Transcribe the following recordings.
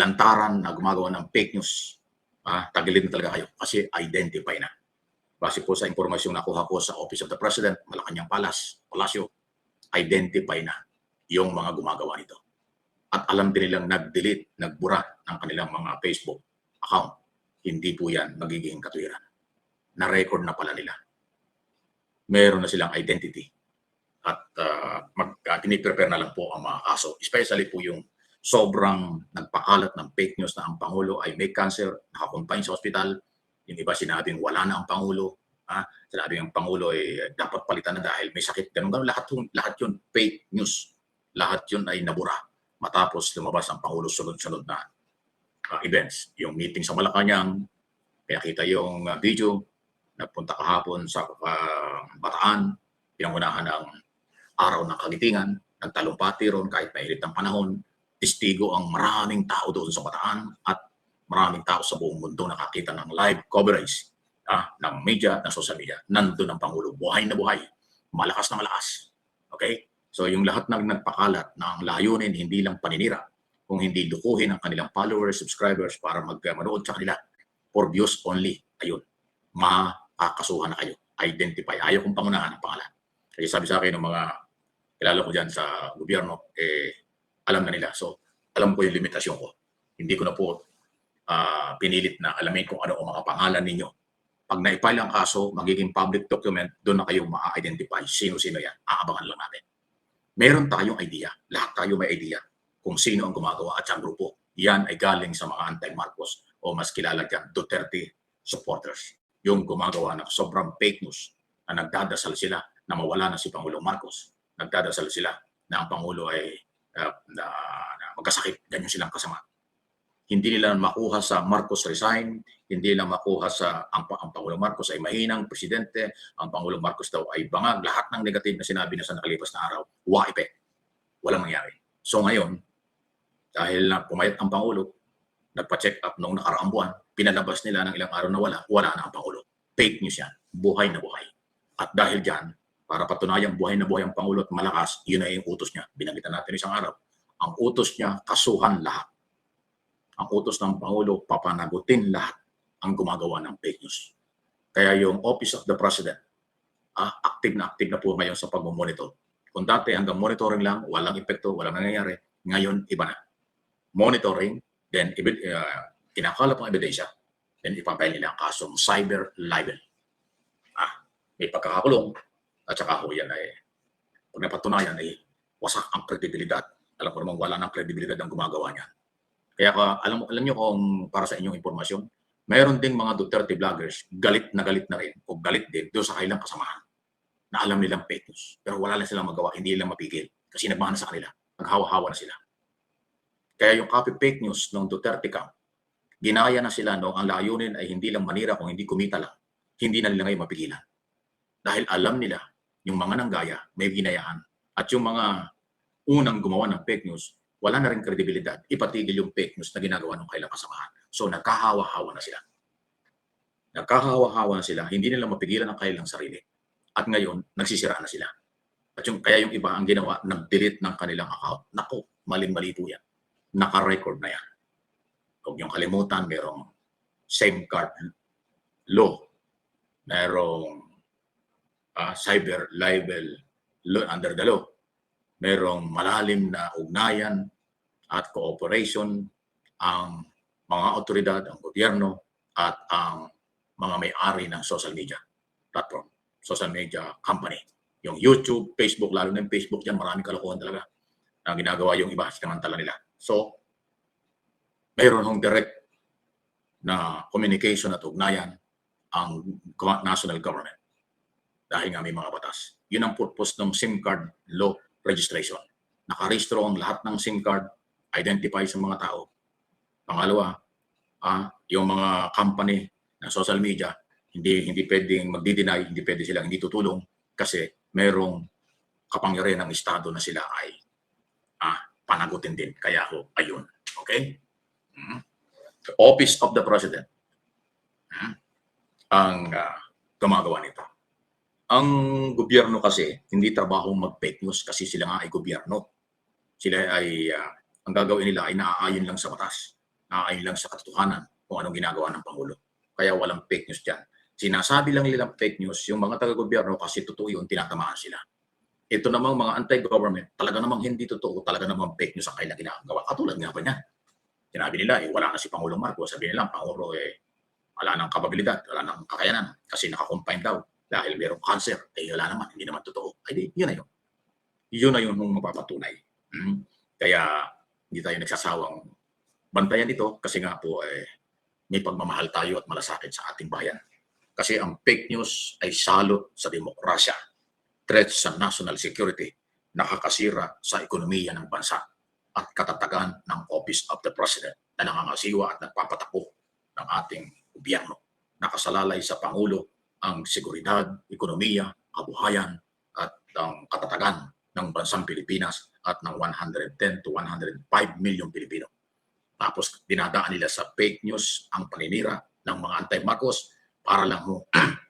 lantaran na gumagawa ng fake news, tagilid na talaga kayo kasi identify na. Base po sa impormasyong nakuha ko sa Office of the President, Malacanang Palasyo, identify na yung mga gumagawa nito. At alam din nilang nag-delete, nagbura ng kanilang mga Facebook account. Hindi po yan magiging katuwiran. Na-record na pala nila. Meron na silang identity. At piniprepare na lang po ang mga kaso. Especially po yung sobrang nagpakalat ng fake news na ang Pangulo ay may cancer, nakakonfine sa ospital. Yung iba sinabing wala na ang Pangulo. Sinabing ang Pangulo ay dapat palitan na dahil may sakit. Ganun. Lahat yun fake news. Lahat yun ay nabura. Matapos lumabas ang Pangulo sunod-sunod na events. Yung meeting sa Malacanang, kaya kita yung video, nagpunta kahapon sa Bataan, pinangunahan ng araw ng kagitingan, nagtalumpati ron kahit mainit ang panahon, testigo ang maraming tao doon sa Bataan at maraming tao sa buong mundo nakakita ng live coverage ng media, ng social media. Nandun ang Pangulo, buhay na buhay, malakas na malakas. Okay? So yung lahat ng nagpakalat na ang layunin hindi lang paninira, kung hindi lukuhin ang kanilang followers, subscribers para manood sa kanila for views only, ayun, makakasuhan na kayo. Identify. Ayaw kong pangunahan ang pangalan. Kasi sabi sa akin ng mga kilala ko dyan sa gobyerno, alam na nila. So, alam ko yung limitasyon ko. Hindi ko na po pinilit na alamin kung ano ang mga pangalan ninyo. Pag na-file ang kaso, magiging public document, doon na kayo ma-identify sino-sino yan. Aabangan lang natin. Meron tayong idea. Lahat tayo may idea kung sino ang gumagawa at siyang grupo. Yan ay galing sa mga anti-Marcos o mas kilala dyan, Duterte supporters. Yung gumagawa ng sobrang fake news na nagdadasal sila na mawala na si Pangulong Marcos. Nagdadasal sila na ang Pangulo ay magkasakit. Ganyan silang kasama. Hindi nila makuha sa Marcos resign, hindi nila makuha sa ang Pangulong Marcos ay mahinang presidente, ang Pangulong Marcos daw ay bangag. Lahat ng negative na sinabi na sa nakalipas na araw, wa-effect. Walang nangyari. So ngayon, dahil na pumayat ang Pangulo, nagpa-check up noong nakaraang buwan, pinalabas nila ng ilang araw na wala na ang Pangulo. Fake news yan. Buhay na buhay. At dahil dyan, para patunayang buhay na buhay ang Pangulo at malakas, yun ay yung utos niya. Binangitan natin isang araw. Ang utos niya, kasuhan lahat. Ang utos ng Pangulo, papanagutin lahat ang gumagawa ng fake news. Kaya yung Office of the President, active na po ngayon sa pag-monitor. Kung dati hanggang monitoring lang, walang epekto, walang nangyayari, ngayon iba na. Monitoring, then kinakalap ang ebidensya, then ipapile nila ang kasong cyber libel. May pagkakakulong, at saka ho yan ay, pag napatunayan ay wasak ang kredibilidad. Alam ko namang wala ng kredibilidad ang gumagawa niya. Kaya alam niyo kung para sa inyong impormasyon, mayroon ding mga Duterte vloggers, galit na rin, o galit din doon sa kailang kasamahan, na alam nilang fake news. Pero wala lang silang magawa, hindi lang mapigil. Kasi nagmahal sa kanila, naghawa-hawa na sila. Kaya yung copy fake news ng Duterte camp, ginaya na sila noong ang layunin ay hindi lang manira kung hindi kumita lang. Hindi na nila ngayon mapigilan. Dahil alam nila, yung mga nanggaya, may ginayaan. At yung mga unang gumawa ng fake news, wala na rin kredibilidad. Ipatigil yung fake news na ginagawa ng kailang kasamahan. So nagkahawa-hawa na sila. Nagkahawa-hawa na sila. Hindi nila mapigilan ang kailang sarili. At ngayon, nagsisira na sila. At kaya yung iba ang ginawa, nag-delete ng kanilang account. Naku, mali-mali po yan. Naka-record na yan. Huwag niyong kalimutan, merong SIM card law. Merong cyber libel law under the law. Merong malalim na ugnayan at cooperation ang mga otoridad, ang gobyerno, at ang mga may-ari ng social media platform, social media company. Yung YouTube, Facebook, lalo na yung Facebook dyan, maraming kalokohan talaga na ginagawa yung iba, sinamantala nila. So, mayroon hong direct na communication at ugnayan ang national government. Dahil nga may mga batas. Yun ang purpose ng SIM card law registration. Nakarehistro ang lahat ng SIM card, identify sa mga tao. Pangalawa, yung mga company na social media, hindi pwedeng magdi-deny, hindi pwede silang hindi tutulong kasi merong kapangyarihan ng Estado na sila ay panagutin din. Kaya ho, ayun. Okay? The Office of the President ang gumagawa nito. Ang gobyerno kasi, hindi trabaho mag-fake news kasi sila nga ay gobyerno. Sila ay, ang gagawin nila ay naaayon lang sa batas. Ayon lang sa katotohanan kung anong ginagawa ng Pangulo. Kaya walang fake news dyan. Sinasabi lang nilang fake news, yung mga taga-gobyerno kasi totoo yun, tinatamaan sila. Ito namang mga anti-government, talaga namang hindi totoo, talaga namang fake news ang kailang ginagawa. Katulad nga ba niya? Sinabi nila, wala na si Pangulong Marcos. Sabi nila, Pangulo, wala nang kapabilidad, wala nang kakayanan kasi nakakompine daw dahil mayroong cancer. Wala naman, hindi naman totoo. Ay, yun na yun. Yun na yun kung mapapatunay. Kaya hindi tayo nagsasawang bantayan ito kasi nga po may pagmamahal tayo at malasakit sa ating bayan. Kasi ang fake news ay salot sa demokrasya, threat sa national security, nakakasira sa ekonomiya ng bansa at katatagan ng Office of the President na nangangasiwa at nagpapatakbo ng ating gobyerno. Nakasalalay sa Pangulo ang seguridad, ekonomiya, kabuhayan at ang katatagan ng bansang Pilipinas at ng 110 to 105 million Pilipino. Tapos dinadaan nila sa fake news ang paninira ng mga anti-Marcos para lang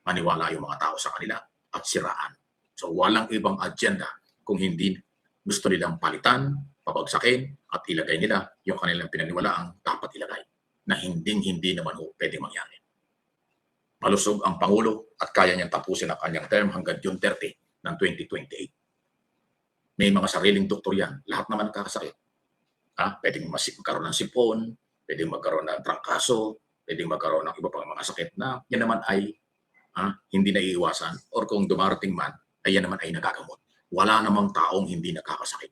maniwala yung mga tao sa kanila at siraan. So walang ibang agenda kung hindi gusto nilang palitan, pabagsakin at ilagay nila yung kanilang pinaniwalaang dapat ilagay na hindi naman pwedeng mangyari. Malusog ang Pangulo at kaya niyang tapusin ang kanyang term hanggang June 30 ng 2028. May mga sariling doktor yan. Lahat naman nakakasakit. Pwedeng magkaroon ng sipon, pwedeng magkaroon ng trangkaso, pwedeng magkaroon ng iba pang mga sakit na yan naman ay hindi naiiwasan or kung dumarating man, ay yan naman ay nagagamot. Wala namang taong hindi nakakasakit.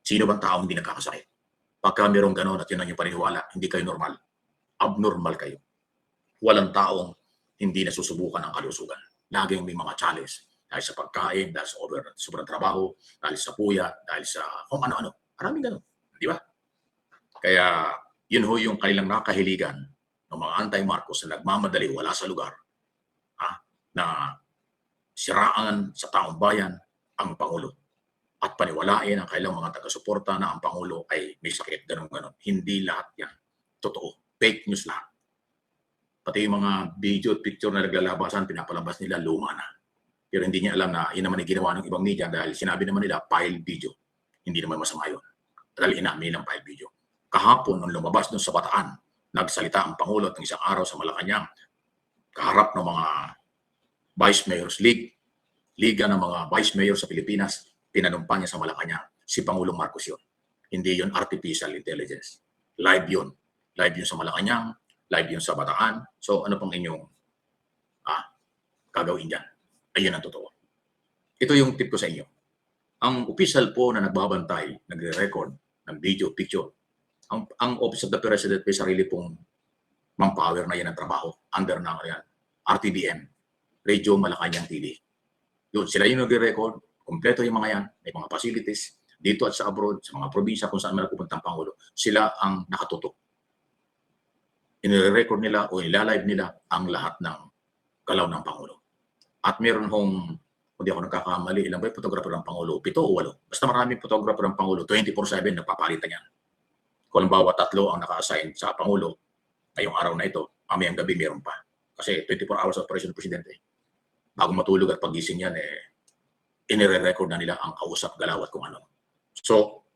Sino bang taong hindi nakakasakit? Pagka mayroong gano'n at yun ang yung paniniwala, hindi kayo normal. Abnormal kayo. Walang taong hindi nasusubukan ang kalusugan. Laging may mga challenge. Dahil sa pagkain, dahil sa sobrang trabaho, dahil sa puya, dahil sa kung ano-ano. Maraming gano'n. Di ba? Kaya yun ho yung kanilang nakahiligan ng mga anti-Marcos na nagmamadali, wala sa lugar, na siraan sa taong bayan ang Pangulo at paniwalain ang kailang mga taga-suporta na ang Pangulo ay may sakit, ganun-ganon. Hindi lahat yan totoo. Fake news lahat. Pati yung mga video at picture na naglalabasan, pinapalabas nila, luma na. Pero hindi niya alam na yun naman ay ginawa ng ibang media dahil sinabi naman nila, file video. Hindi naman masama yun. Dahil inamin ng file video. Kahapon, nung lumabas dun sa Bataan, nagsalita ang Pangulo at ng isang araw sa Malacanang, kaharap ng mga Vice Mayors League, Liga ng mga Vice Mayor sa Pilipinas, pinanumpa niya sa Malacanang, si Pangulong Marcos yun. Hindi yun artificial intelligence. Live yun. Live yun sa Malacanang, live yun sa Bataan. So ano pang inyong gagawin dyan? Ayun ang totoo. Ito yung tip ko sa inyo. Ang official po na nagbabantay, nagre-record ng video, picture, ang Office of the President may sarili pong manpower na yan ang trabaho under ng RTBM, Radio Malacanang TV. Yun, sila yung nagre-record, kompleto yung mga yan, may mga facilities, dito at sa abroad, sa mga probinsya kung saan man pupunta ang Pangulo, sila ang nakatutok. Inire-record nila o ilalive nila ang lahat ng galaw ng Pangulo. At meron hong, hindi ako nagkakamali, ilang ba yung photographer ng Pangulo? 7 o 8. Basta maraming photographer ng Pangulo, 24/7 nagpapalitan yan. Kung halimbawa 3 ang naka-assign sa Pangulo, ngayong araw na ito, mamayang gabi meron pa. Kasi 24 hours operation ng Presidente. Bago matulog at pagising yan, inire-record na nila ang kausap, galaw at kung ano. So,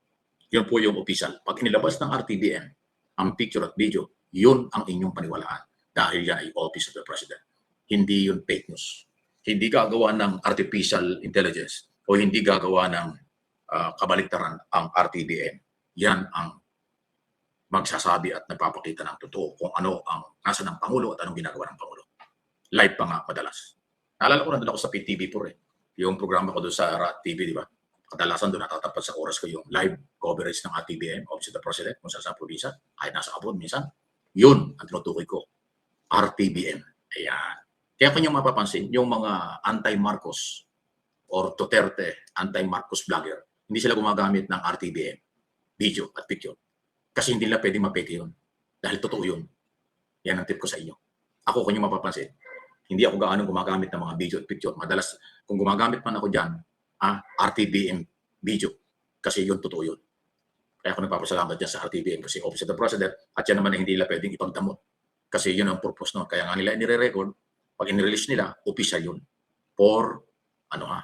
yun po yung official. Pag inilabas ng RTBM, ang picture at video, yun ang inyong paniwalaan. Dahil yan ay Office of the President. Hindi yun fake news. Hindi gagawa ng artificial intelligence o hindi gagawa ng kabaliktaran ang RTBM. Yan ang magsasabi at nagpapakita ng totoo kung ano ang nasa ng Pangulo at anong ginagawa ng Pangulo. Live pa nga madalas. Naalala ko nandun ako sa PTV4 yung programa ko doon sa RAT TV, di ba? Kadalasan doon natatapat sa oras ko yung live coverage ng RTBM, Office of the President, kung saan sa probinsya, kahit nasa abroad minsan. Yun ang tinutukoy ko. RTBM. Ayan. Kaya kung yung mapapansin, yung mga anti-Marcos or Duterte, anti-Marcos vlogger, hindi sila gumagamit ng RTBM, video at picture. Kasi hindi nila pwede mapeke yun. Dahil totoo yun. Yan ang tip ko sa inyo. Ako, kung yung mapapansin, hindi ako gaano gumagamit ng mga video at picture. Madalas, kung gumagamit man ako dyan, RTBM video. Kasi yun, totoo yun. Kaya ako nagpapasalamat dyan sa RTBM kasi Office of the President at yan naman ay hindi nila pwedeng ipagdamot. Kasi yun ang purpose nun. Kaya nga nila nire-record, pag in-release nila, official yun. For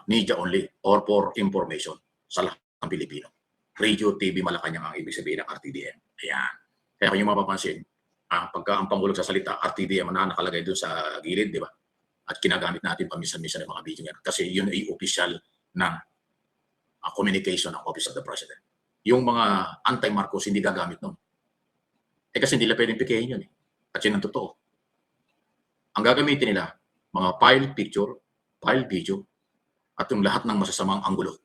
media only or for information sa lahat ng Pilipino. Radio, TV, Malacanang ang ibig sabihin ng RTBM. Ayan. Kaya kung yung mapapansin, pagka ang Pangulo sasalita, RTDM na nakalagay doon sa gilid, di ba? At kinagamit natin paminsan-minsan ng mga video yan. Kasi yun ay official na communication ng Office of the President. Yung mga anti-Marcos hindi gagamit nun. Kasi hindi nila pwedeng pikehin yun. At yun ang totoo. Ang gagamitin nila, mga file picture, file video, at yung lahat ng masasamang anggulo.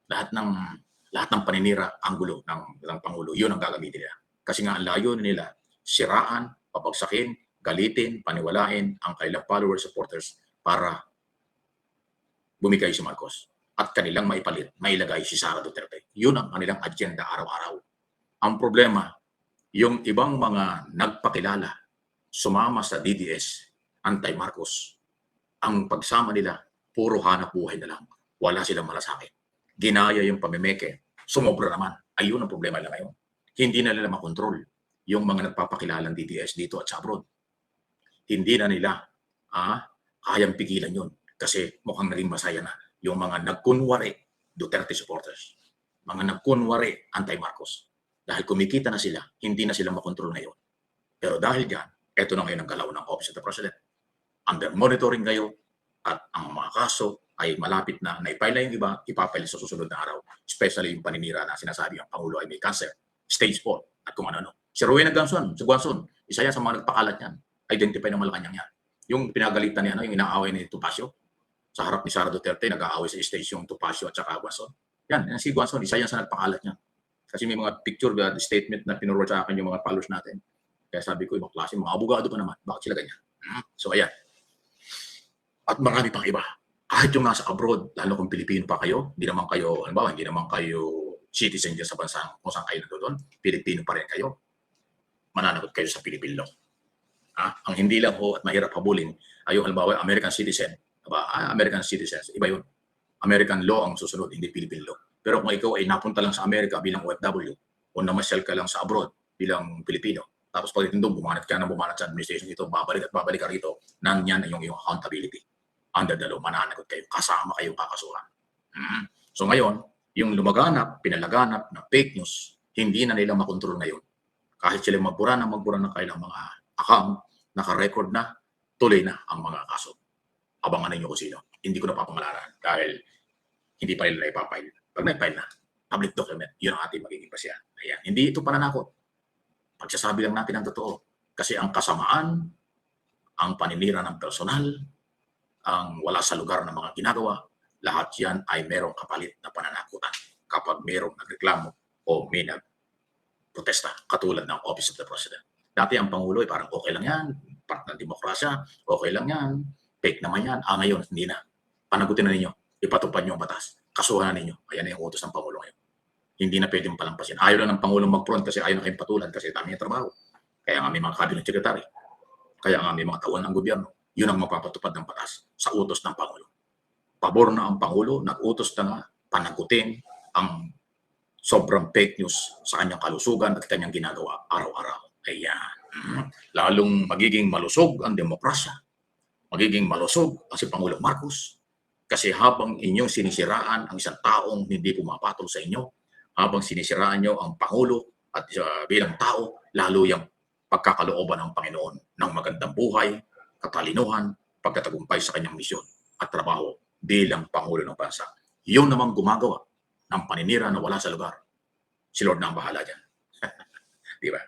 Lahat ng paninira anggulo ng Pangulo, yun ang gagamitin nila. Kasi nga ang layo nila, siraan, papagsakin, galitin, paniwalain ang kanilang followers, supporters para bumigay si Marcos at kanilang maipalit, mailagay si Sara Duterte. Yun ang kanilang agenda araw-araw. Ang problema, yung ibang mga nagpakilala, sumama sa DDS, anti-Marcos, ang pagsama nila, puro hanap buhay na lang. Wala silang malasakit. Ginaya yung pamimeke, sumobra naman. Ayun ang problema nila ngayon. Hindi na nila makontrol yung mga nagpapakilalang DDS dito at sa abroad. Hindi na nila kayang pigilan yun kasi mukhang naging masaya na yung mga nagkunwari Duterte supporters, mga nagkunwari anti-Marcos. Dahil kumikita na sila, hindi na sila makontrol ngayon. Pero dahil dyan, eto na ngayon ang galaw ng Office of the President. Under monitoring kayo at ang mga kaso ay malapit na naipile na yung iba, ipapile sa susunod na araw. Especially yung paninira na sinasabi ang Pangulo ay may cancer, stage 4 at kung ano-ano. Si Rowena Ganson, si Guanzon, isa yan sa mga nagpakalat yan. Identify ng Malacanang yan. Yung pinagalitan niya, yung inaaway ni Topacio, sa harap ni Sara Duterte, nag-aaway sa stage yung Topacio at saka Guanzon. Yan si Guanzon, isa yan sa nagpakalat niya. Kasi may mga picture, statement na pinurward sa akin yung mga followers natin. Kaya sabi ko, ibang klase, mga abogado pa naman. Bakit sila ganyan? So, ayan. At marami pang iba. Kahit yung nasa abroad, lalo kung Pilipino pa kayo, hindi naman kayo, hindi naman kayo citizen dyan sa bansa kung saan kayo nandoon, Pilipino pa rin kayo. Mananagot kayo sa Philippine law. Ang hindi lang ho at mahirap habulin ay yung halimbawa American citizen. American citizens, iba yun. American law ang susunod, hindi Philippine law. Pero kung ikaw ay napunta lang sa Amerika bilang OFW o namasyal ka lang sa abroad bilang Pilipino, tapos pagdating doon, bumanat sa administration ito, babalik ka rito, nandiyan yung accountability. Under the law, mananagot kayo, kasama kayo kakasuhan. So ngayon, yung pinalaganap na fake news, hindi na nila makontrol ngayon. Kahit sila magbura ng kailang mga account, naka-record na, tuloy na ang mga kaso. Abangan ninyo kung sino. Hindi ko napapangalanan dahil hindi pa nila ipapile. Pag na-file na, public document, yun ang ating magiging pasiyan. Ayan. Hindi ito pananakot. Pagsasabi lang natin ang totoo. Kasi ang kasamaan, ang paninira ng personal, ang wala sa lugar ng mga ginagawa, lahat yan ay merong kapalit na pananakutan kapag merong nagreklamo o may nagprotesta katulad ng Office of the President. Dati ang Pangulo ay parang okay lang yan, part ng demokrasya, okay lang yan, fake naman yan. Ngayon, hindi na. Panagutin na ninyo, ipatupad nyo ang batas, kasuhan na ninyo. Ayan na yung utos ng Pangulo ngayon. Hindi na pwedeng palampasin. Ayaw lang ng Pangulong mag-front kasi ayaw na kayong patulan kasi dami yung trabaho. Kaya nga may mga cabinet secretary. Kaya nga may mga tauhan ng gobyerno. Yun ang magpapatupad ng batas sa utos ng Pangulo. Pabor na ang Pangulo, nag-utos na nga, panagutin ang sobrang fake news sa kanyang kalusugan at kanyang ginagawa araw-araw. Ayan. Lalong magiging malusog ang demokrasya. Magiging malusog ang si Pangulong Marcos. Kasi habang inyong sinisiraan ang isang taong hindi pumapatol sa inyo, habang sinisiraan nyo ang Pangulo at bilang tao, lalo yung pagkakalooban ng Panginoon ng magandang buhay, katalinuhan, pagkatagumpay sa kanyang misyon at trabaho bilang Pangulo ng bansa. Yun namang gumagawa ng paninira na wala sa lugar. Si Lord na ang bahala dyan. Di ba?